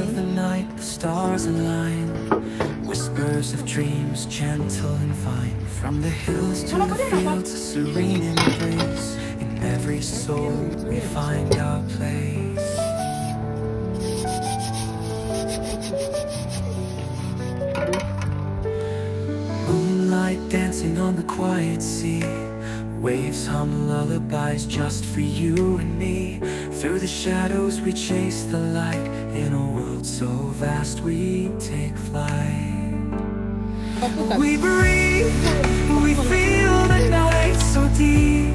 of the night, the stars align. Whispers of dreams, gentle and fine. From the hills to the fields, a serene embrace. In every soul we find our place. Moonlight dancing on the quiet sea. Waves hum lullabies just for you and me. Through the shadows we chase the light. In a world so vast we take flight. We breathe, we feel the night so deep.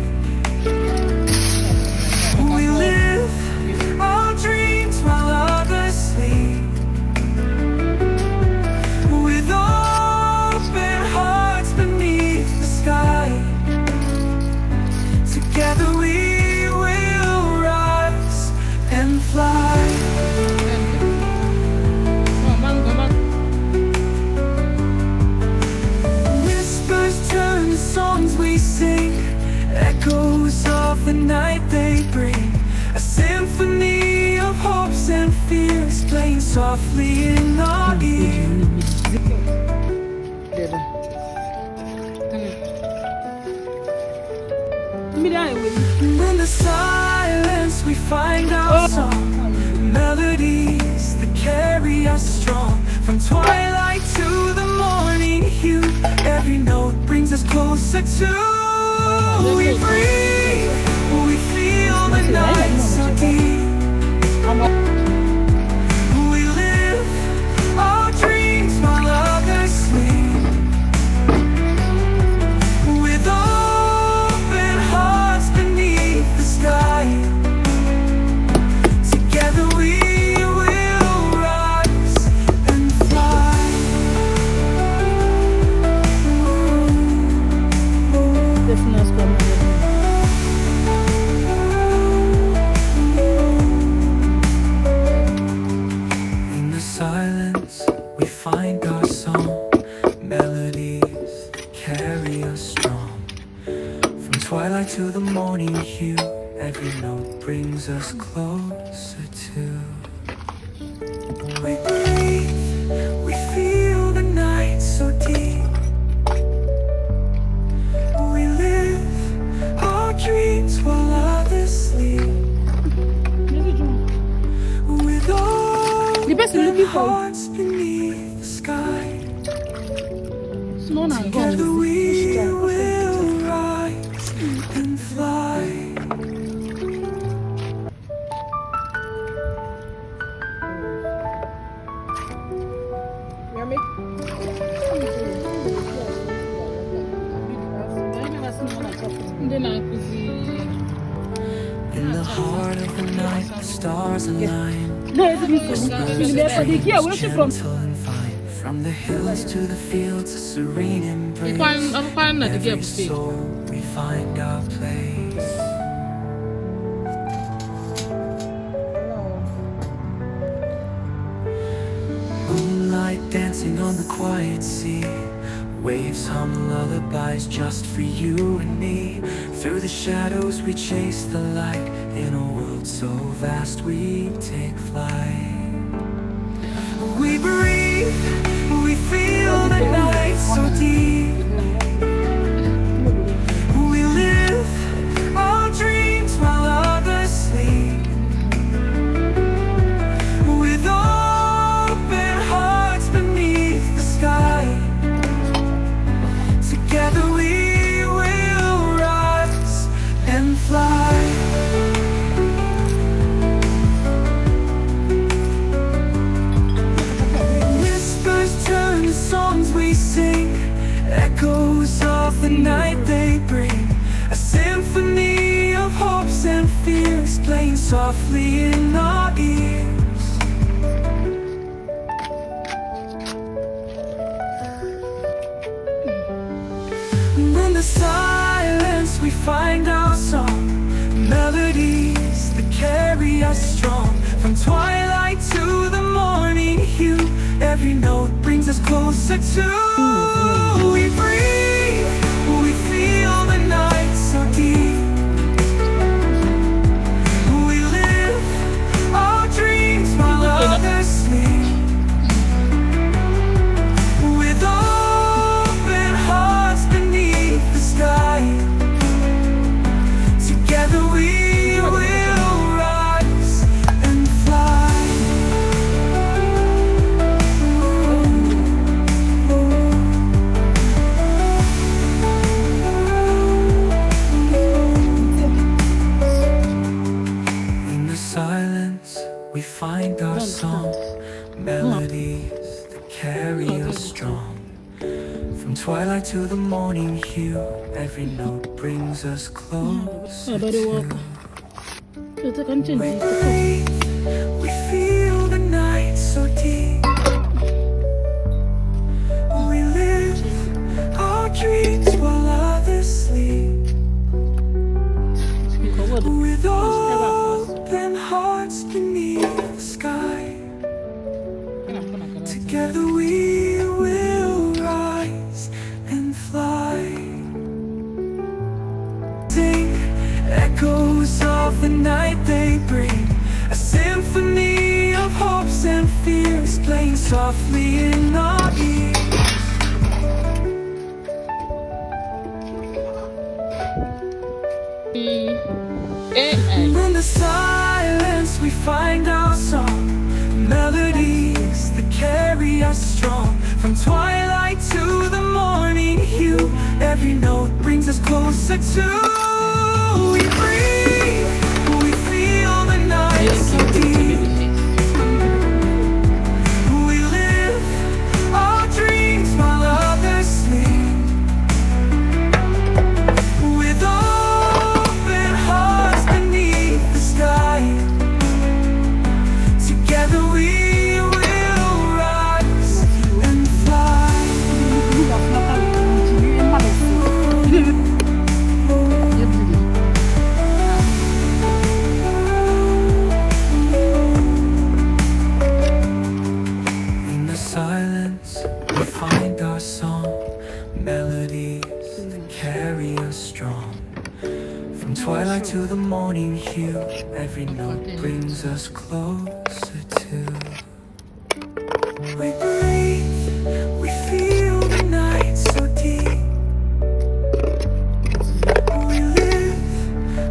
We live our dreams while others sleep. With open hearts beneath the sky. Together we will rise and fly. Whispers turn to songs we sing. Echoes of the night they bring. A symphony of hopes and fears playing softly in our ears. In the silence we find our song. Melodies that carry us strong. From twilight to the morning hue, every note brings us closer to. We breathe, we feel the night so deep. We live our dreams while others sleep. With open hearts beneath the sky. Together we will rise and fly. In the silence we find our song. Melodies that carry us strong. From twilight to the morning hue, every note brings us closer to. We breathe, we feel the night so deep. We live our dreams while others sleep. With open hearts beneath the sky. Together we will rise and fly. In the heart of the night, the stars align. Whispers of dreams, gentle and fine. From the hills to the fields, a serene embrace. In every soul we find our place. Moonlight dancing on the quiet sea. Waves hum lullabies just for you and me. Through the shadows we chase the light. In a world so vast we take flight. We breathe, we feel the night so deep. We live our dreams while others sleep. With open hearts beneath the sky. Together we will rise and fly. Songs we sing, echoes of the night they bring. A symphony of hopes and fears playing softly in our ears. In the silence we find our song. Melodies that carry us strong. From twilight to the morning hue, every note brings us closer to. We breathe, we feel the night so deep. We live our dreams while others sleep. melodies that carry us strong. From twilight to the morning hue, every note brings us closer to. We breathe, we feel the night so deep. We live our dreams while others sleep. With open hearts beneath the sky, together we will rise and fly. Sing echoes of the night they bring, a symphony of hopes and fears playing softly in our ears. In the silence we find our song, melodies that carry us strong. From twilight to the morning hue, every note brings us closer to. We breathe, we feel the night so deep. We live our dreams while others sleep. With open hearts beneath the sky, together we will rise and fly. In the silence we find our song, melodies that carry us strong. From twilight to the morning hue, every note brings us closer to. We breathe, we feel the night so deep. We live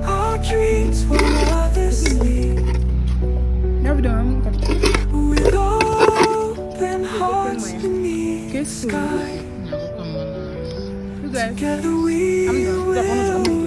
our dreams while others sleep. With open hearts beneath the sky, together we will